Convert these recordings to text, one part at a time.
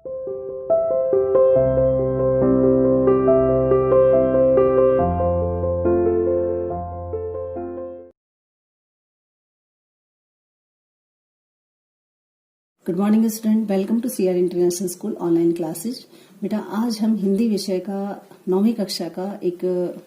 Good morning student, welcome to CR international school online classes. बेटा आज हम हिंदी विषय का 9वीं कक्षा का एक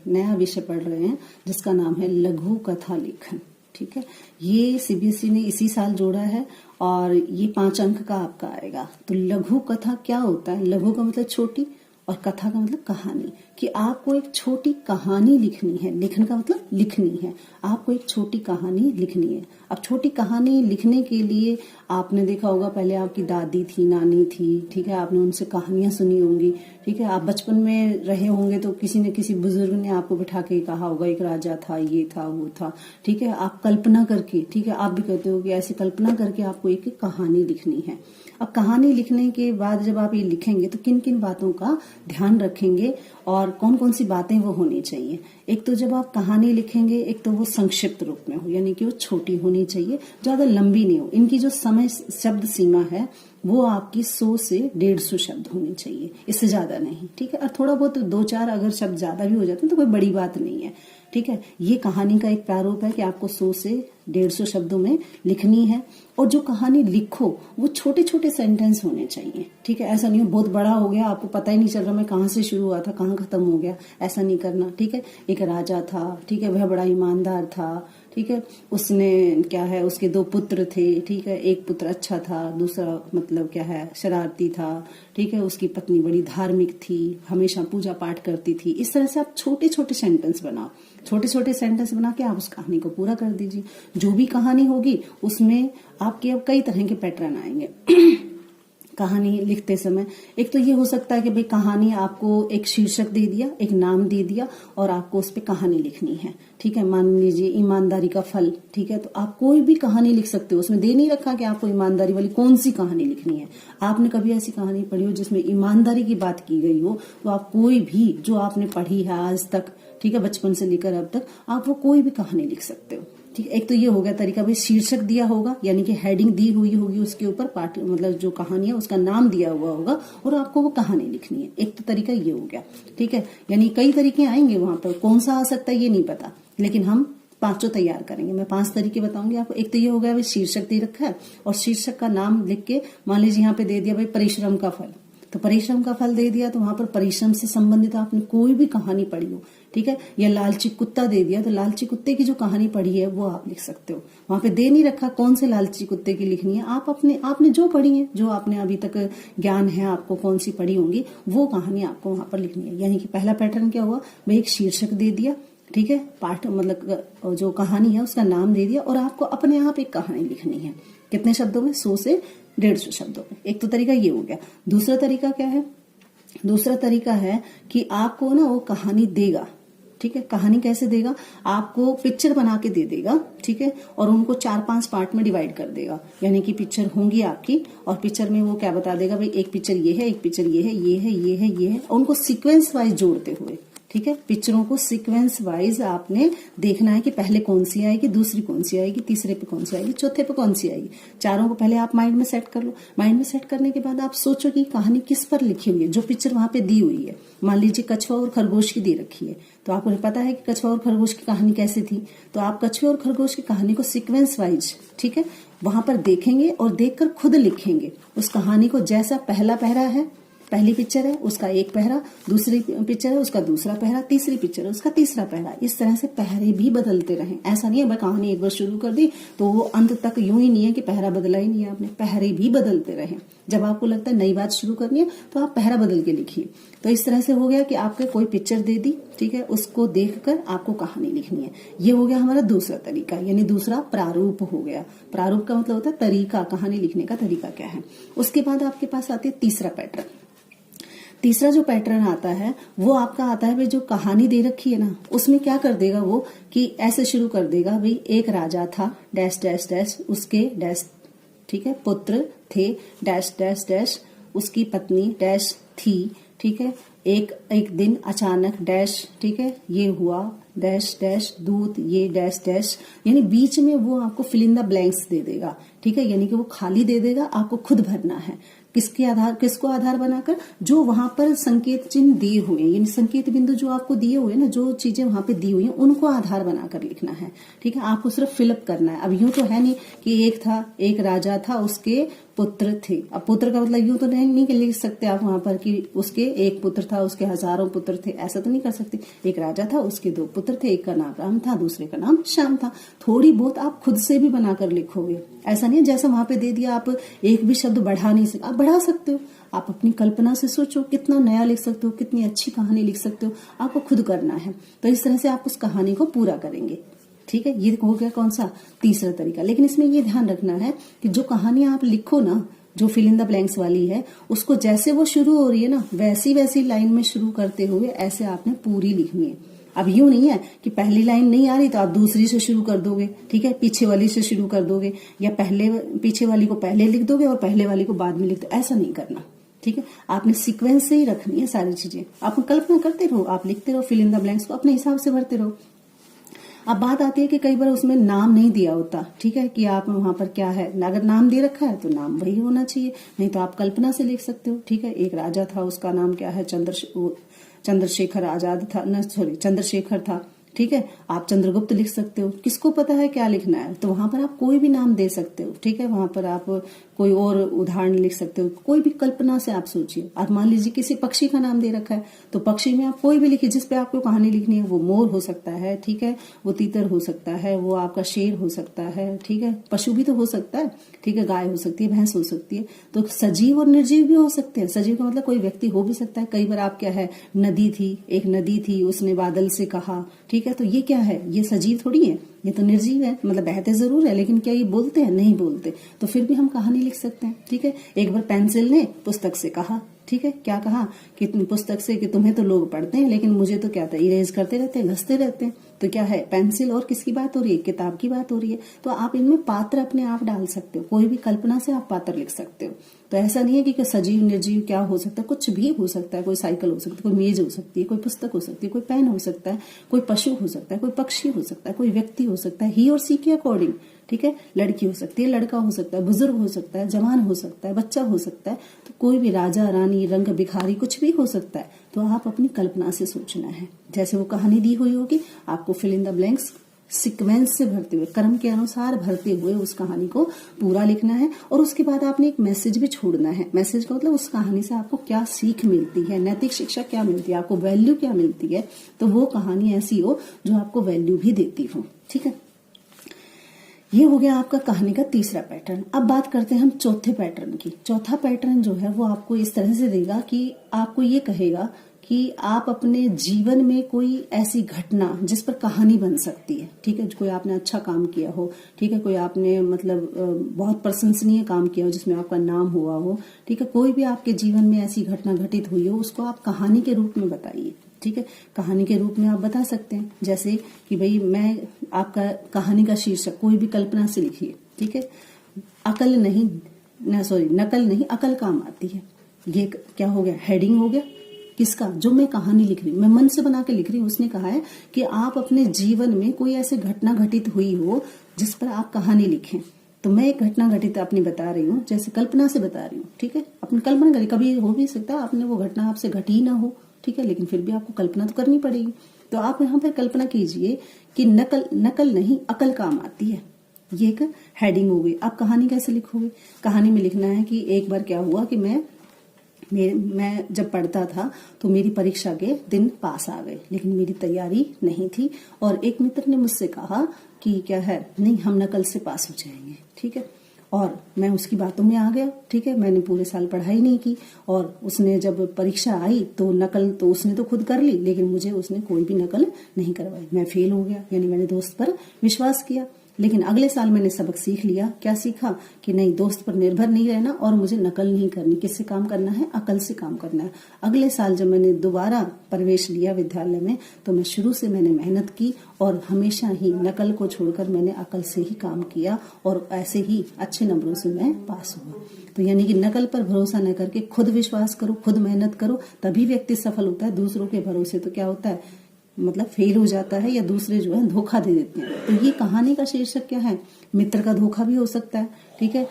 नया विषय पढ़ रहे हैं जिसका नाम है लघु कथा लेखन। ठीक है, ये सीबीएसई ने इसी साल जोड़ा है और ये 5 अंक का आपका आएगा। तो लघु कथा क्या होता है? लघु का मतलब छोटी और कथा का मतलब कहानी, कि आपको एक छोटी कहानी लिखनी है। लेखन का मतलब लिखनी है, आपको एक छोटी कहानी लिखनी है। अब छोटी कहानी लिखने के लिए आपने देखा होगा, पहले आपकी दादी थी, नानी थी, ठीक है, आपने उनसे कहानियां सुनी होंगी। ठीक है, आप बचपन में रहे होंगे तो किसी न किसी बुजुर्ग ने आपको बिठा के कहा होगा एक राजा था, ये था, वो था। ठीक है, आप कल्पना करके, ठीक है, आप भी कहते हो कि ऐसी कल्पना करके आपको एक कहानी लिखनी है। अब कहानी लिखने के बाद जब आप ये लिखेंगे तो किन किन बातों का ध्यान रखेंगे और कौन कौन सी बातें वो होनी चाहिए। एक तो जब आप कहानी लिखेंगे, एक तो वो संक्षिप्त रूप में हो, यानी कि वो छोटी होनी चाहिए, ज्यादा लंबी नहीं हो। इनकी जो समय शब्द सीमा है वो आपकी 100 से 150 शब्द होनी चाहिए, इससे ज्यादा नहीं। ठीक है, और थोड़ा बहुत 2-4 अगर शब्द ज्यादा भी हो जाते हैं तो कोई बड़ी बात नहीं है। ठीक है, ये कहानी का एक प्रारूप है कि आपको 100 से 150 शब्दों में लिखनी है। और जो कहानी लिखो वो छोटे छोटे सेंटेंस होने चाहिए। ठीक है, ऐसा नहीं हो बहुत बड़ा हो गया, आपको पता ही नहीं चल रहा मैं कहाँ से शुरू हुआ था, कहाँ खत्म हो गया, ऐसा नहीं करना। ठीक है, एक राजा था, ठीक है, वह बड़ा ईमानदार था। ठीक है, उसने क्या है, उसके 2 पुत्र थे। ठीक है, एक पुत्र अच्छा था, दूसरा मतलब क्या है, शरारती था। ठीक है, उसकी पत्नी बड़ी धार्मिक थी, हमेशा पूजा पाठ करती थी। इस तरह से आप छोटे छोटे सेंटेंस बनाओ, छोटे छोटे सेंटेंस बना के आप उस कहानी को पूरा कर दीजिए। जो भी कहानी होगी उसमें आपके अब कई तरह के पैटर्न आएंगे कहानी लिखते समय। एक तो ये हो सकता है कि भाई कहानी आपको एक शीर्षक दे दिया, एक नाम दे दिया और आपको उस पर कहानी लिखनी है। ठीक है, मान लीजिए ईमानदारी का फल। ठीक है, तो आप कोई भी कहानी लिख सकते हो, उसमें दे नहीं रखा कि आपको ईमानदारी वाली कौन सी कहानी लिखनी है। आपने कभी ऐसी कहानी पढ़ी हो जिसमें ईमानदारी की बात की गई हो, तो आप कोई भी जो आपने पढ़ी है आज तक, ठीक है, बचपन से लेकर अब तक, आप वो कोई भी कहानी लिख सकते हो। ठीक है, एक तो ये हो गया तरीका, भाई शीर्षक दिया होगा यानी कि हेडिंग दी हुई होगी, उसके ऊपर पार्ट मतलब जो कहानी है उसका नाम दिया हुआ होगा और आपको वो कहानी लिखनी है। एक तो तरीका ये हो गया। ठीक है, यानी कई तरीके आएंगे, वहां पर कौन सा आ सकता है ये नहीं पता, लेकिन हम 5 तैयार करेंगे। मैं 5 तरीके बताऊंगी आपको। एक तो ये हो गया भाई शीर्षक दे रखा है और शीर्षक का नाम लिख के, मान लीजिए यहाँ पे दे दिया भाई परिश्रम का फल, तो परिश्रम का फल दे दिया तो वहां पर परिश्रम से संबंधित आपने कोई भी कहानी पढ़ी हो। ठीक है, या लालची कुत्ता दे दिया तो लालची कुत्ते की जो कहानी पढ़ी है वो आप लिख सकते हो। वहां पे दे नहीं रखा कौन से लालची कुत्ते की लिखनी है, आप आपने जो पढ़ी है, जो आपने अभी तक ज्ञान है आपको कौन सी पढ़ी होंगी, वो कहानी आपको वहां पर लिखनी है। यानी कि पहला पैटर्न क्या हुआ, भाई एक शीर्षक दे दिया, ठीक है, पाठ मतलब जो कहानी है उसका नाम दे दिया और आपको अपने आप एक कहानी लिखनी है। कितने शब्दों में? 100 से 150 शब्दों में। एक तो तरीका ये हो गया। दूसरा तरीका क्या है? दूसरा तरीका है कि आपको ना वो कहानी देगा। ठीक है, कहानी कैसे देगा? आपको पिक्चर बना के दे देगा। ठीक है, और उनको 4-5 पार्ट में डिवाइड कर देगा। यानी कि पिक्चर होंगी आपकी और पिक्चर में वो क्या बता देगा, भाई एक पिक्चर ये है, एक पिक्चर ये है, ये है, ये है, ये है, और उनको सीक्वेंस वाइज जोड़ते हुए। ठीक है, पिक्चरों को सीक्वेंस वाइज आपने देखना है कि पहले कौन सी आएगी, दूसरी कौन सी आएगी, तीसरे पे कौन सी आएगी, चौथे पे कौन सी आएगी। चारों को पहले आप माइंड में सेट कर लो। माइंड में सेट करने के बाद आप सोचो कि कहानी किस पर लिखी हुई है, जो पिक्चर वहां पे दी हुई है। मान लीजिए कछुआ और खरगोश की दे रखी है, तो आपको पता है कि कछुआ और खरगोश की कहानी कैसे थी, तो आप कछुए और खरगोश की कहानी को सीक्वेंस वाइज, ठीक है, वहां पर देखेंगे और देखकर खुद लिखेंगे उस कहानी को। जैसा पहला पहरा है, पहली पिक्चर है उसका एक पहरा, दूसरी पिक्चर है उसका दूसरा पहरा, तीसरी पिक्चर है उसका तीसरा पहरा। इस तरह से पहरे भी बदलते रहें। ऐसा नहीं है भाई कहानी एक बार शुरू कर दी तो वो अंत तक यूं ही नहीं है कि पहरा बदला ही नहीं है आपने, पहरे भी बदलते रहें। जब आपको लगता है नई बात शुरू करनी है तो आप पहरा बदल के लिखिए। तो इस तरह से हो गया कि आपके कोई पिक्चर दे दी, ठीक है, उसको देखकर आपको कहानी लिखनी है। ये हो गया हमारा दूसरा तरीका, यानी दूसरा प्रारूप हो गया। प्रारूप का मतलब होता है तरीका, कहानी लिखने का तरीका क्या है। उसके बाद आपके पास आती है तीसरा पैटर्न। तीसरा जो पैटर्न आता है वो आपका आता है भाई जो कहानी दे रखी है ना, उसमें क्या कर देगा वो कि ऐसे शुरू कर देगा, भाई एक राजा था डैश डैश डैश, उसके डैश, ठीक है, पुत्र थे डैश डैश डैश, उसकी पत्नी डैश थी, ठीक है, एक एक दिन अचानक डैश, ठीक है, ये हुआ डैश डैश दूध, ये डैश डैश, यानी बीच में वो आपको फिल इन द ब्लैंक्स दे देगा, ठीक है, यानी कि वो खाली दे देगा, आपको खुद भरना है। किसको आधार बनाकर, जो वहां पर संकेत चिन्ह दिए हुए हैं, यानी संकेत बिंदु जो आपको दिए हुए हैं ना, जो चीजें वहां पे दी हुई हैं उनको आधार बनाकर लिखना है, ठीक है। आपको सिर्फ फिलअप करना है। अब यूं तो है नहीं कि एक राजा था, उसके पुत्र थे। अब पुत्र का मतलब यूं तो नहीं कि लिख सकते आप वहां पर कि उसके एक पुत्र था, उसके हजारों पुत्र थे, ऐसा तो नहीं कर सकते। एक राजा था, उसके 2 पुत्र थे, एक का नाम राम था, दूसरे का नाम श्याम था। थोड़ी बहुत आप खुद से भी बनाकर लिखोगे, ऐसा नहीं है जैसा वहां पे दे दिया आप एक भी शब्द बढ़ा नहीं सकते, आप बढ़ा सकते हो। आप अपनी कल्पना से सोचो कितना नया लिख सकते हो, कितनी अच्छी कहानी लिख सकते हो, आपको खुद करना है। तो इस तरह से आप उस कहानी को पूरा करेंगे, ठीक है। ये हो गया कौन सा, तीसरा तरीका। लेकिन इसमें ये ध्यान रखना है कि जो कहानी आप लिखो ना, जो फिल इन द ब्लैंक्स वाली है, उसको जैसे वो शुरू हो रही है ना, वैसी वैसी लाइन में शुरू करते हुए ऐसे आपने पूरी लिखनी है। अब यूं नहीं है कि पहली लाइन नहीं आ रही तो आप दूसरी से शुरू कर दोगे, ठीक है, पीछे वाली से शुरू कर दोगे, या पीछे वाली को पहले लिख दोगे और पहले वाली को बाद में लिख दो, ऐसा नहीं करना, ठीक है। आपने सीक्वेंस से ही रखनी है सारी चीजें। आप कल्पना करते रहो, आप लिखते रहो, फिल इन द ब्लैंक्स को अपने हिसाब से भरते रहो। अब बात आती है कि कई बार उसमें नाम नहीं दिया होता, ठीक है, कि आप वहां पर क्या है, अगर नाम दे रखा है तो नाम वही होना चाहिए, नहीं तो आप कल्पना से लिख सकते हो, ठीक है। एक राजा था, उसका नाम क्या है, चंद्रशेखर आजाद था, चंद्रशेखर था, ठीक है। आप चंद्रगुप्त लिख सकते हो, किसको पता है क्या लिखना है, तो वहां पर आप कोई भी नाम दे सकते हो, ठीक है। वहां पर आप कोई और उदाहरण लिख सकते हो, कोई भी कल्पना से आप सोचिए। आप मान लीजिए किसी पक्षी का नाम दे रखा है, तो पक्षी में आप कोई भी लिखिए जिसपे आपको कहानी लिखनी है। वो मोर हो सकता है, ठीक है, वो तीतर हो सकता है, वो आपका शेर हो सकता है, ठीक है, पशु भी तो हो सकता है, ठीक है, गाय हो सकती है, भैंस हो सकती है, तो सजीव और निर्जीव भी हो सकते हैं। सजीव का मतलब कोई व्यक्ति हो भी सकता है। कई बार आप क्या है, एक नदी थी, उसने बादल से कहा, ठीक है, तो ये क्या है, ये सजीव थोड़ी है, ये तो निर्जीव है, मतलब बहते जरूर है, लेकिन क्या ये बोलते हैं, नहीं बोलते, तो फिर भी हम कहानी लिख सकते हैं, ठीक है। एक बार पेंसिल ने पुस्तक से कहा, ठीक है, क्या कहा कि पुस्तक से कि तुम्हें तो लोग पढ़ते हैं लेकिन मुझे तो क्या था, इरेज करते रहते हैं, घसते रहते हैं। तो क्या है, पेंसिल और किसकी बात हो रही है, किताब की बात हो रही है। तो आप इनमें पात्र अपने आप डाल सकते हो, कोई भी कल्पना से आप पात्र लिख सकते हो। तो ऐसा नहीं है कि सजीव निर्जीव क्या हो सकता है, कुछ भी हो सकता है। कोई साइकिल हो सकती है, कोई मेज हो सकती है, कोई पुस्तक हो सकती है, कोई पेन हो सकता है, कोई पशु हो सकता है, कोई पक्षी हो सकता है, कोई व्यक्ति हो सकता है, ही और सी के अकॉर्डिंग, ठीक है। लड़की हो सकती है, लड़का हो सकता है, बुजुर्ग हो सकता है, जवान हो सकता है, बच्चा हो सकता है, तो कोई भी राजा रानी रंग भिखारी कुछ भी हो सकता है। तो आप अपनी कल्पना से सोचना है, जैसे वो कहानी दी हुई होगी आपको fill in the blanks sequence से भरते हुए, क्रम के अनुसार भरते हुए उस कहानी को पूरा लिखना है। और उसके बाद आपने एक मैसेज भी छोड़ना है। मैसेज का मतलब उस कहानी से आपको क्या सीख मिलती है, नैतिक शिक्षा क्या मिलती है, आपको वैल्यू क्या मिलती है। तो वो कहानी ऐसी हो जो आपको वैल्यू भी देती हो, ठीक है। ये हो गया आपका कहानी का तीसरा पैटर्न। अब बात करते हैं हम चौथे पैटर्न की। चौथा पैटर्न जो है वो आपको इस तरह से देगा कि आपको ये कहेगा कि आप अपने जीवन में कोई ऐसी घटना जिस पर कहानी बन सकती है, ठीक है, कोई आपने अच्छा काम किया हो, ठीक है, कोई आपने मतलब बहुत प्रशंसनीय काम किया हो जिसमें आपका नाम हुआ हो, ठीक है, कोई भी आपके जीवन में ऐसी घटना घटित हुई हो, उसको आप कहानी के रूप में बताइए, ठीक है। कहानी के रूप में आप बता सकते हैं, जैसे कि भाई मैं आपका कहानी का शीर्षक कोई भी कल्पना से लिखिए, ठीक है। नकल नहीं अकल काम आती है। ये क्या हो गया, हेडिंग हो गया किसका, जो मैं कहानी लिख रही हूँ, मैं मन से बना के लिख रही हूँ। उसने कहा है कि आप अपने जीवन में कोई ऐसी घटना घटित हुई हो जिस पर आप कहानी लिखें। तो मैं एक घटना घटित अपनी बता रही हूँ, जैसे कल्पना से बता रही हूँ, ठीक है। अपनी कल्पना करिए, कभी हो भी सकता है आपने वो घटना आपसे घटी ना हो, ठीक है, लेकिन फिर भी आपको कल्पना तो करनी पड़ेगी। तो आप यहाँ पर कल्पना कीजिए कि नकल नहीं अकल काम आती है। ये एक हेडिंग हो गई। आप कहानी कैसे लिखोगे, कहानी में लिखना है कि एक बार क्या हुआ कि मैं जब पढ़ता था तो मेरी परीक्षा के दिन पास आ गए, लेकिन मेरी तैयारी नहीं थी और एक मित्र ने मुझसे कहा कि क्या है, नहीं हम नकल से पास हो जाएंगे, ठीक है। और मैं उसकी बातों में आ गया, ठीक है। मैंने पूरे साल पढ़ाई नहीं की और उसने जब परीक्षा आई तो नकल तो उसने तो खुद कर ली, लेकिन मुझे उसने कोई भी नकल नहीं करवाई। मैं फेल हो गया, यानी मैंने दोस्त पर विश्वास किया। लेकिन अगले साल मैंने सबक सीख लिया। क्या सीखा कि नहीं, दोस्त पर निर्भर नहीं रहना और मुझे नकल नहीं करनी। किससे काम करना है? अकल से काम करना है। अगले साल जब मैंने दोबारा प्रवेश लिया विद्यालय में तो मैं शुरू से मैंने मेहनत की और हमेशा ही नकल को छोड़कर मैंने अकल से ही काम किया और ऐसे ही अच्छे नंबरों से मैं पास हुआ। तो यानी कि नकल पर भरोसा न करके खुद विश्वास करो, खुद मेहनत करो, तभी व्यक्ति सफल होता है। दूसरों के भरोसे तो क्या होता है, मतलब फेल हो जाता है या दूसरे जो है धोखा दे देते हैं। तो ये कहानी का शीर्षक क्या है? मित्र का धोखा भी हो सकता है, ठीक है,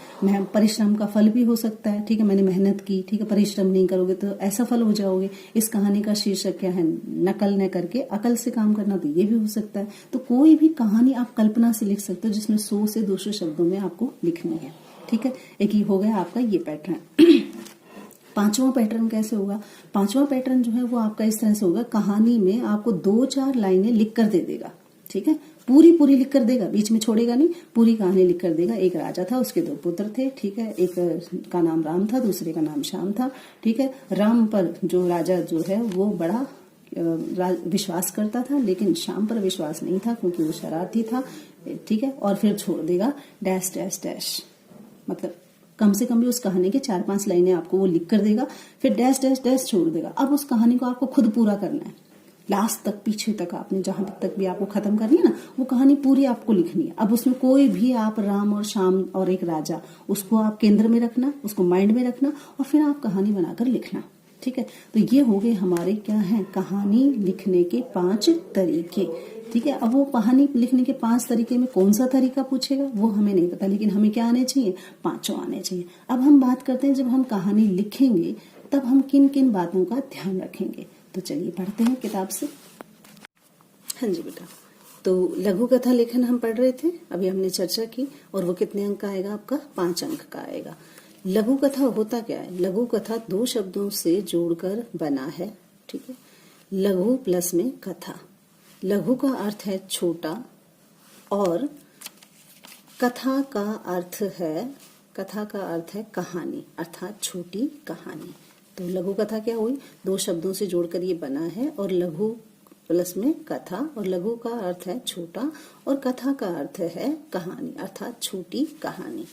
परिश्रम का फल भी हो सकता है, ठीक है, मैंने मेहनत की, ठीक है, परिश्रम नहीं करोगे तो ऐसा फल हो जाओगे। इस कहानी का शीर्षक क्या है? नकल न करके अकल से काम करना। तो ये भी हो सकता है। तो कोई भी कहानी आप कल्पना से लिख सकते हो जिसमें 100 से 200 शब्दों में आपको लिखनी है, ठीक है। एक ही हो गया आपका ये पैटर्न। पांचवा पैटर्न कैसे होगा? पांचवा पैटर्न जो है वो आपका इस तरह से होगा, कहानी में आपको 2-4 लाइनें लिख कर दे देगा, ठीक है, पूरी लिख कर देगा, बीच में छोड़ेगा नहीं, पूरी कहानी लिख कर देगा। एक राजा था, उसके 2 पुत्र थे, ठीक है, एक का नाम राम था, दूसरे का नाम श्याम था, ठीक है। राम पर जो राजा जो है वो बड़ा विश्वास करता था, लेकिन श्याम पर विश्वास नहीं था क्योंकि वो शरारती था, ठीक है। और फिर छोड़ देगा डैश डैश डैश, मतलब कम से कम भी उस कहानी के 4-5 लाइनें आपको वो लिख कर देगा, फिर डैश डैश डैश छोड़ देगा। अब उस कहानी को आपको खुद पूरा करना है, लास्ट तक, पीछे तक, आपने जहां तक भी आपको खत्म करनी है ना, वो कहानी पूरी आपको लिखनी है। अब उसमें कोई भी आप राम और श्याम और एक राजा, उसको आप केंद्र में रखना, उसको माइंड में रखना और फिर आप कहानी बनाकर लिखना, ठीक है। तो ये हो गए हमारे क्या है, कहानी लिखने के 5 तरीके, ठीक है। अब वो कहानी लिखने के 5 तरीके में कौन सा तरीका पूछेगा वो हमें नहीं पता, लेकिन हमें क्या आने चाहिए? 5 आने चाहिए। अब हम बात करते हैं, जब हम कहानी लिखेंगे तब हम किन किन बातों का ध्यान रखेंगे। तो चलिए पढ़ते हैं किताब से। हाँ जी बेटा, तो लघु कथा लेखन हम पढ़ रहे थे, अभी हमने चर्चा की, और वो कितने अंक का आएगा? आपका 5 अंक का आएगा। लघु कथा होता क्या है? लघु कथा 2 शब्दों से जोड़कर बना है, ठीक है। लघु प्लस में कथा। लघु का अर्थ है छोटा और कथा का अर्थ है कहानी, अर्थात छोटी कहानी। तो लघु कथा क्या हुई? 2 शब्दों से जोड़कर ये बना है और लघु प्लस में कथा, और लघु का अर्थ है छोटा और कथा का अर्थ है कहानी, अर्थात छोटी कहानी।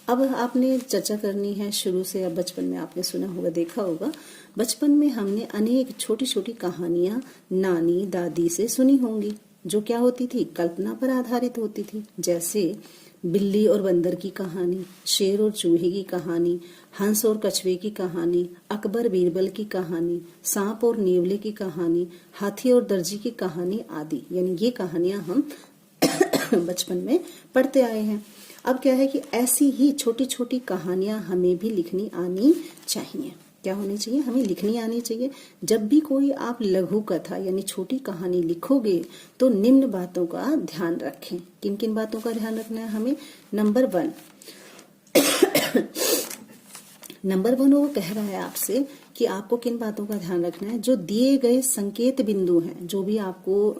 अब आपने चर्चा करनी है शुरू से। अब बचपन में आपने सुना होगा, देखा होगा, बचपन में हमने अनेक छोटी छोटी कहानियां नानी दादी से सुनी होंगी, जो क्या होती थी? कल्पना पर आधारित होती थी। जैसे बिल्ली और बंदर की कहानी, शेर और चूहे की कहानी, हंस और कछुए की कहानी, अकबर बीरबल की कहानी, सांप और नेवले की कहानी, हाथी और दर्जी की कहानी आदि। यानी ये कहानियां हम बचपन में पढ़ते आए हैं। अब क्या है कि ऐसी ही छोटी छोटी कहानियां हमें भी लिखनी आनी चाहिए। क्या होनी चाहिए? हमें लिखनी आनी चाहिए। जब भी कोई आप लघु कथा यानी छोटी कहानी लिखोगे तो निम्न बातों का ध्यान रखें। किन किन बातों का ध्यान रखना है हमें? नंबर 1 वो कह रहा है आपसे कि आपको किन बातों का ध्यान रखना है। जो दिए गए संकेत बिंदु हैं, जो भी आपको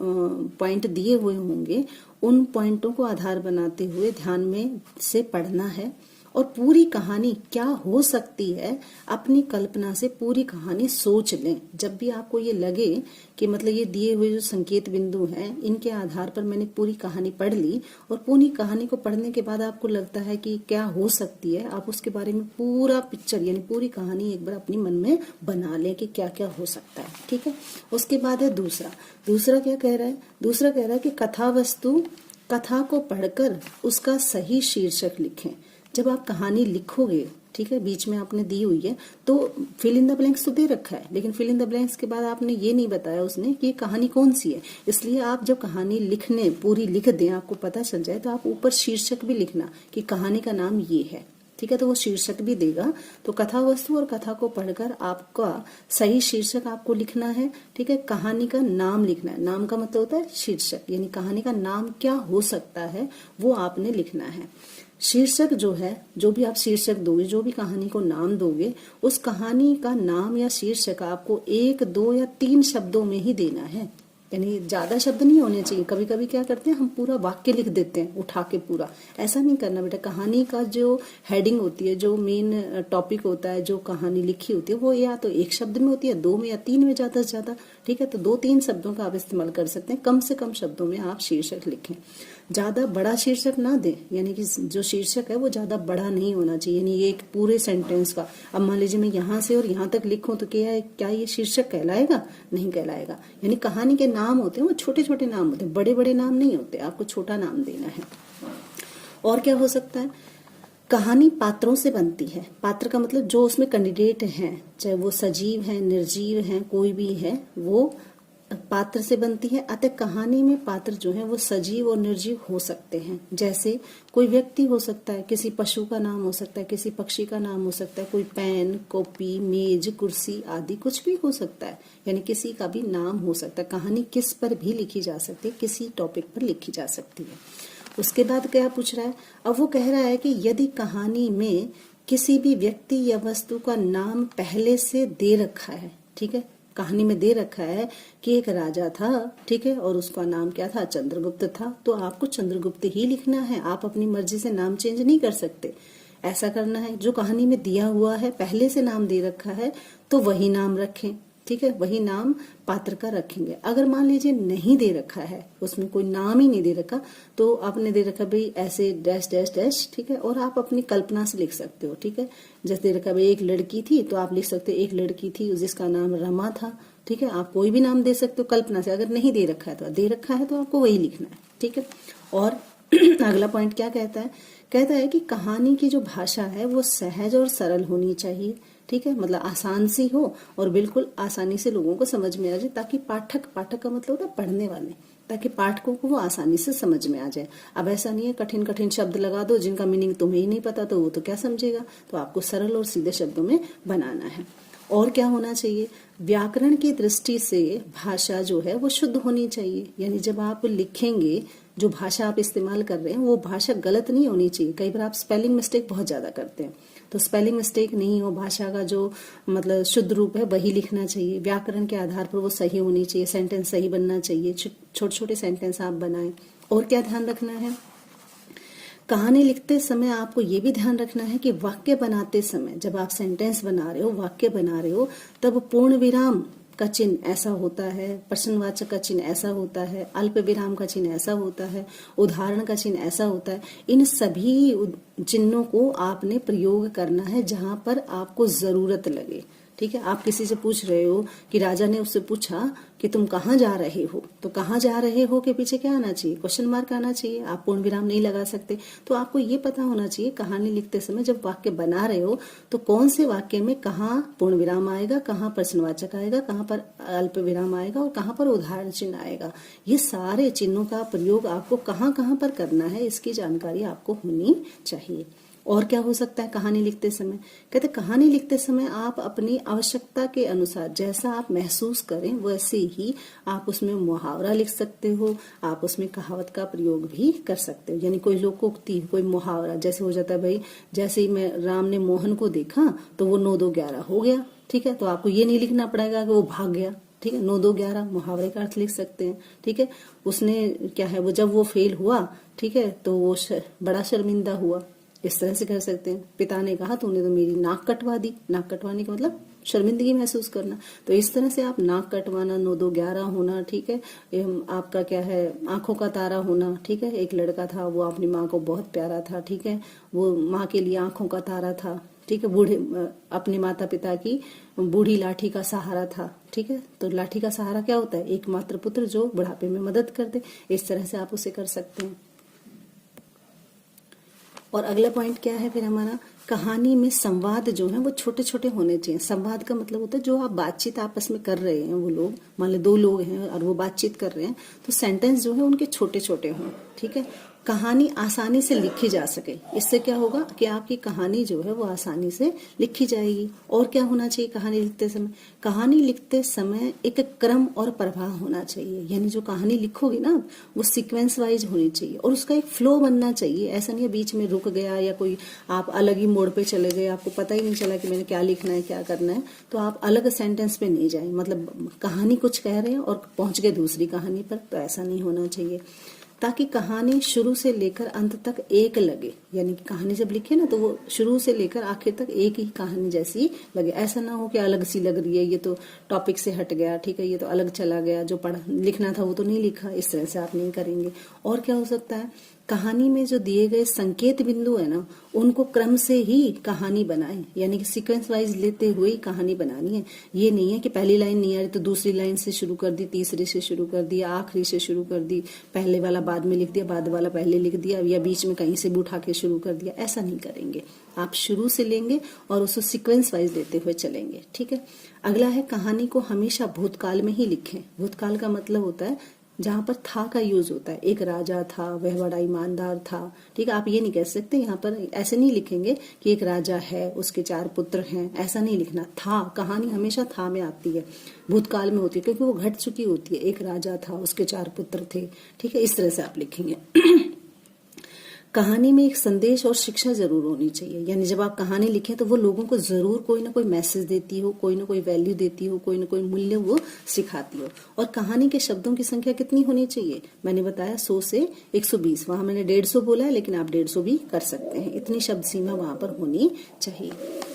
पॉइंट दिए हुए होंगे, उन पॉइंटों को आधार बनाते हुए ध्यान में से पढ़ना है। और पूरी कहानी क्या हो सकती है, अपनी कल्पना से पूरी कहानी सोच लें। जब भी आपको ये लगे कि मतलब ये दिए हुए जो संकेत बिंदु हैं, इनके आधार पर मैंने पूरी कहानी पढ़ ली, और पूरी कहानी को पढ़ने के बाद आपको लगता है कि क्या हो सकती है, आप उसके बारे में पूरा पिक्चर यानी पूरी कहानी एक बार अपनी मन में बना लें कि क्या क्या हो सकता है। ठीक है। उसके बाद है दूसरा क्या कह रहा है? दूसरा कह रहा है कि कथा वस्तु, कथा को पढ़कर उसका सही शीर्षक लिखें। जब आप कहानी लिखोगे, ठीक है, बीच में आपने दी हुई है तो फिल इन द ब्लैंक्स तो दे रखा है, लेकिन फिल इन द ब्लैंक्स के बाद आपने ये नहीं बताया उसने कि ये कहानी कौन सी है। इसलिए आप जब कहानी लिखने पूरी लिख दें, आपको पता चल जाए, तो आप ऊपर शीर्षक भी लिखना कि कहानी का नाम ये है। ठीक है, तो वो शीर्षक भी देगा। तो कथा वस्तु और कथा को पढ़कर आपका सही शीर्षक आपको लिखना है। ठीक है, कहानी का नाम लिखना है। नाम का मतलब होता है शीर्षक, यानी कहानी का नाम क्या हो सकता है वो आपने लिखना है। शीर्षक जो है, जो भी आप शीर्षक दोगे, जो भी कहानी को नाम दोगे, उस कहानी का नाम या शीर्षक आपको 1, 2 या 3 शब्दों में ही देना है, यानी ज्यादा शब्द नहीं होने चाहिए। कभी कभी क्या करते हैं हम पूरा वाक्य लिख देते हैं उठा के पूरा, ऐसा नहीं करना बेटा। कहानी का जो हेडिंग होती है, जो मेन टॉपिक होता है, जो कहानी लिखी होती है, वो या तो 1 शब्द में होती है, 2 में या 3 में ज्यादा से ज्यादा। ठीक है, तो 2-3 शब्दों का आप इस्तेमाल कर सकते हैं, कम से कम शब्दों में आप शीर्षक लिखें। ज्यादा बड़ा शीर्षक ना दे, यानी कि जो शीर्षक है वो ज्यादा बड़ा नहीं होना चाहिए, यानी ये एक पूरे सेंटेंस का, अब मान लीजिए मैं यहाँ से और यहाँ तक लिखूं तो क्या ये शीर्षक कहलाएगा? नहीं कहलाएगा। यानी कहानी के नाम होते हैं वो छोटे छोटे नाम होते हैं, बड़े बड़े नाम नहीं होते, आपको छोटा नाम देना है। और क्या हो सकता है? कहानी पात्रों से बनती है। पात्र का मतलब जो उसमें कैंडिडेट हैं, चाहे वो सजीव हैं, निर्जीव हैं, कोई भी है, वो पात्र से बनती है। अतः कहानी में पात्र जो है वो सजीव और निर्जीव हो सकते हैं। जैसे कोई व्यक्ति हो सकता है, किसी पशु का नाम हो सकता है, किसी पक्षी का नाम हो सकता है, कोई पेन, कॉपी, मेज, कुर्सी आदि कुछ भी हो सकता है, यानी किसी का भी नाम हो सकता है। कहानी किस पर भी लिखी जा सकती है, किसी टॉपिक पर लिखी जा सकती है। उसके बाद क्या पूछ रहा है? अब वो कह रहा है कि यदि कहानी में किसी भी व्यक्ति या वस्तु का नाम पहले से दे रखा है, ठीक है, कहानी में दे रखा है कि एक राजा था, ठीक है, और उसका नाम क्या था? चंद्रगुप्त था, तो आपको चंद्रगुप्त ही लिखना है, आप अपनी मर्जी से नाम चेंज नहीं कर सकते। ऐसा करना है, जो कहानी में दिया हुआ है, पहले से नाम दे रखा है, तो वही नाम रखें, ठीक है, वही नाम पात्र का रखेंगे। अगर मान लीजिए नहीं दे रखा है, उसमें कोई नाम ही नहीं दे रखा, तो आपने दे रखा भाई ऐसे डैश डैश डैश, ठीक है, और आप अपनी कल्पना से लिख सकते हो, ठीक है। जैसे दे रखा भाई एक लड़की थी, तो आप लिख सकते हो एक लड़की थी जिसका नाम रमा था, ठीक है। आप कोई भी नाम दे सकते हो कल्पना से, अगर नहीं दे रखा है तो, दे रखा है तो आपको वही लिखना है, ठीक है। और अगला पॉइंट क्या कहता है? कहता है कि कहानी की जो भाषा है वो सहज और सरल होनी चाहिए, ठीक है, मतलब आसान सी हो और बिल्कुल आसानी से लोगों को समझ में आ जाए, ताकि पाठक का मतलब होता है पढ़ने वाले, ताकि पाठकों को वो आसानी से समझ में आ जाए। अब ऐसा नहीं है कठिन कठिन शब्द लगा दो जिनका मीनिंग तुम्हें ही नहीं पता, तो वो तो क्या समझेगा। तो आपको सरल और सीधे शब्दों में बनाना है। और क्या होना चाहिए? व्याकरण की दृष्टि से भाषा जो है वो शुद्ध होनी चाहिए, यानी जब आप लिखेंगे, जो भाषा आप इस्तेमाल कर रहे हैं वो भाषा गलत नहीं होनी चाहिए। कई बार आप स्पेलिंग मिस्टेक बहुत ज्यादा करते हैं, तो स्पेलिंग मिस्टेक नहीं हो, भाषा का जो मतलब शुद्ध रूप है वही लिखना चाहिए। व्याकरण के आधार पर वो सही होनी चाहिए, सेंटेंस सही बनना चाहिए, छोटे छोटे सेंटेंस आप बनाएं। और क्या ध्यान रखना है? कहानी लिखते समय आपको ये भी ध्यान रखना है कि वाक्य बनाते समय, जब आप सेंटेंस बना रहे हो, वाक्य बना रहे हो, तब पूर्ण विराम का चिन्ह ऐसा होता है, प्रश्नवाचक का चिन्ह ऐसा होता है, अल्प विराम का चिन्ह ऐसा होता है, उदाहरण का चिन्ह ऐसा होता है। इन सभी चिन्हों को आपने प्रयोग करना है जहां पर आपको जरूरत लगे, ठीक है। आप किसी से पूछ रहे हो कि राजा ने उससे पूछा कि तुम कहाँ जा रहे हो, तो कहाँ जा रहे हो के पीछे क्या आना चाहिए? क्वेश्चन मार्क आना चाहिए। आप पूर्ण विराम नहीं लगा सकते। तो आपको ये पता होना चाहिए कहानी लिखते समय जब वाक्य बना रहे हो तो कौन से वाक्य में कहाँ पूर्ण विराम आएगा, कहाँ प्रश्नवाचक आएगा, कहाँ पर अल्प विराम आएगा और कहाँ पर उदाहरण चिन्ह आएगा। ये सारे चिन्हों का प्रयोग आपको कहाँ कहाँ पर करना है, इसकी जानकारी आपको होनी चाहिए। और क्या हो सकता है कहानी लिखते समय? कहते कहानी लिखते समय आप अपनी आवश्यकता के अनुसार जैसा आप महसूस करें वैसे ही आप उसमें मुहावरा लिख सकते हो, आप उसमें कहावत का प्रयोग भी कर सकते हो। यानी कोई लोकोक्ति, कोई मुहावरा, जैसे हो जाता है भाई, जैसे ही मैं राम ने मोहन को देखा तो वो 9 2 11 हो गया, ठीक है। तो आपको ये नहीं लिखना पड़ेगा कि वो भाग गया, ठीक है। 9 2 11 मुहावरे का अर्थ लिख सकते हैं, ठीक है। उसने क्या है, वो जब वो फेल हुआ, ठीक है, तो वो बड़ा शर्मिंदा हुआ, इस तरह से कर सकते हैं। पिता ने कहा तूने तो मेरी नाक कटवा दी। नाक कटवाने का मतलब शर्मिंदगी महसूस करना। तो इस तरह से आप नाक कटवाना, 9 2 11 होना, ठीक है। आपका क्या है, आंखों का तारा होना, ठीक है। एक लड़का था, वो अपनी माँ को बहुत प्यारा था, ठीक है, वो माँ के लिए आंखों का तारा था, ठीक है। बूढ़े अपने माता पिता की बूढ़ी लाठी का सहारा था, ठीक है। तो लाठी का सहारा क्या होता है? एकमात्र पुत्र जो बुढ़ापे में मदद कर दे। इस तरह से आप उसे कर सकते हैं। और अगला पॉइंट क्या है फिर हमारा? कहानी में संवाद जो है वो छोटे छोटे होने चाहिए। संवाद का मतलब होता है जो आप बातचीत आपस में कर रहे हैं, वो लोग मान लो 2 लोग हैं और वो बातचीत कर रहे हैं, तो सेंटेंस जो है उनके छोटे छोटे हों, ठीक है। कहानी आसानी से लिखी जा सके, इससे क्या होगा कि आपकी कहानी जो है वो आसानी से लिखी जाएगी। और क्या होना चाहिए कहानी लिखते समय? कहानी लिखते समय एक क्रम और प्रवाह होना चाहिए, यानी जो कहानी लिखोगे ना वो सीक्वेंस वाइज होनी चाहिए और उसका एक फ्लो बनना चाहिए। ऐसा नहीं है बीच में रुक गया या कोई आप अलग ही मोड़ पे चले गए, आपको पता ही नहीं चला कि मैंने क्या लिखना है, क्या करना है, तो आप अलग सेंटेंस पे नहीं जाए, मतलब कहानी कुछ कह रहे हैं और पहुंच गए दूसरी कहानी पर, तो ऐसा नहीं होना चाहिए। ताकि कहानी शुरू से लेकर अंत तक एक लगे। यानी कि कहानी जब लिखे ना तो वो शुरू से लेकर आखिर तक एक ही कहानी जैसी लगे। ऐसा ना हो कि अलग सी लग रही है, ये तो टॉपिक से हट गया, ठीक है, ये तो अलग चला गया, जो पढ़ा लिखना था वो तो नहीं लिखा। इस तरह से आप नहीं करेंगे। और क्या हो सकता है, कहानी में जो दिए गए संकेत बिंदु है ना, उनको क्रम से ही कहानी बनाएं। यानी कि सीक्वेंस वाइज लेते हुए ही कहानी बनानी है। ये नहीं है कि पहली लाइन नहीं आ रही तो दूसरी लाइन से शुरू कर दी, तीसरी से शुरू कर दी, आखिरी से शुरू कर दी, पहले वाला बाद में लिख दिया, बाद वाला पहले लिख दिया, या बीच में कहीं से भी उठा के शुरू कर दिया। ऐसा नहीं करेंगे। आप शुरू से लेंगे और उसको सीक्वेंस वाइज लेते हुए चलेंगे। ठीक है। अगला है, कहानी को हमेशा भूतकाल में ही लिखें। भूतकाल का मतलब होता है जहां पर था का यूज होता है। एक राजा था, वह बड़ा ईमानदार था। ठीक है, आप ये नहीं कह सकते, यहाँ पर ऐसे नहीं लिखेंगे कि एक राजा है, उसके 4 पुत्र हैं, ऐसा नहीं लिखना। था, कहानी हमेशा था में आती है, भूतकाल में होती है, क्योंकि वो घट चुकी होती है। एक राजा था, उसके 4 पुत्र थे। ठीक है, इस तरह से आप लिखेंगे। कहानी में एक संदेश और शिक्षा जरूर होनी चाहिए। यानी जब आप कहानी लिखें तो वो लोगों को जरूर कोई ना कोई मैसेज देती हो, कोई ना कोई वैल्यू देती हो, कोई ना कोई मूल्य वो सिखाती हो। और कहानी के शब्दों की संख्या कितनी होनी चाहिए? मैंने बताया 100 से 120। वहां मैंने 150 बोला है, लेकिन आप 150 भी कर सकते हैं। इतनी शब्द सीमा वहां पर होनी चाहिए।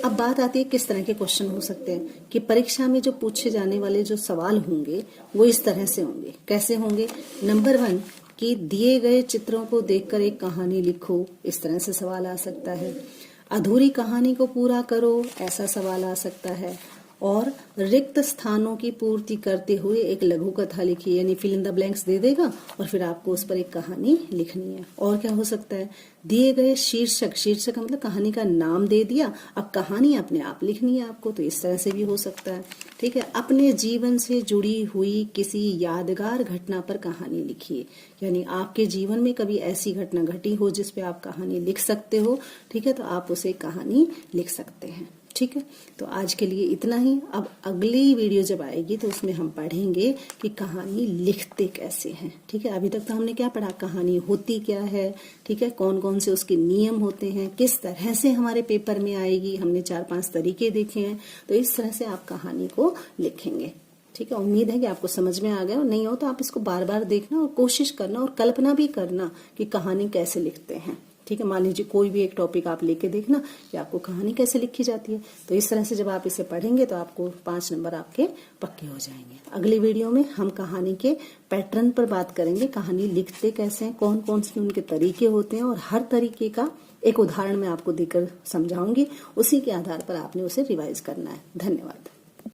अब बात आती है किस तरह के क्वेश्चन हो सकते हैं, कि परीक्षा में जो पूछे जाने वाले जो सवाल होंगे वो इस तरह से होंगे। कैसे होंगे? नंबर 1 कि दिए गए चित्रों को देखकर एक कहानी लिखो। इस तरह से सवाल आ सकता है। अधूरी कहानी को पूरा करो, ऐसा सवाल आ सकता है। और रिक्त स्थानों की पूर्ति करते हुए एक लघु कथा लिखिए। यानी फिल इन द ब्लैंक्स दे देगा और फिर आपको उस पर एक कहानी लिखनी है। और क्या हो सकता है? दिए गए शीर्षक का मतलब कहानी का नाम दे दिया, अब कहानी अपने आप लिखनी है आपको, तो इस तरह से भी हो सकता है। ठीक है। अपने जीवन से जुड़ी हुई किसी यादगार घटना पर कहानी लिखिए। यानी आपके जीवन में कभी ऐसी घटना घटी हो जिस पे आप कहानी लिख सकते हो, ठीक है, तो आप उसे कहानी लिख सकते हैं। ठीक है, तो आज के लिए इतना ही। अब अगली वीडियो जब आएगी तो उसमें हम पढ़ेंगे कि कहानी लिखते कैसे हैं। ठीक है, अभी तक तो हमने क्या पढ़ा, कहानी होती क्या है, ठीक है, कौन कौन से उसके नियम होते हैं, किस तरह से हमारे पेपर में आएगी, हमने 4-5 तरीके देखे हैं। तो इस तरह से आप कहानी को लिखेंगे। ठीक है, उम्मीद है कि आपको समझ में आ गया। और नहीं हो तो आप इसको बार बार देखना और कोशिश करना और कल्पना भी करना कि कहानी कैसे लिखते हैं। ठीक है, मान लीजिए कोई भी एक टॉपिक आप लेके देखना कि आपको कहानी कैसे लिखी जाती है। तो इस तरह से जब आप इसे पढ़ेंगे तो आपको 5 नंबर आपके पक्के हो जाएंगे। अगली वीडियो में हम कहानी के पैटर्न पर बात करेंगे। कहानी लिखते कैसे हैं, कौन कौन से उनके तरीके होते हैं, और हर तरीके का एक उदाहरण मैं आपको देकर समझाऊंगी। उसी के आधार पर आपने उसे रिवाइज करना है। धन्यवाद।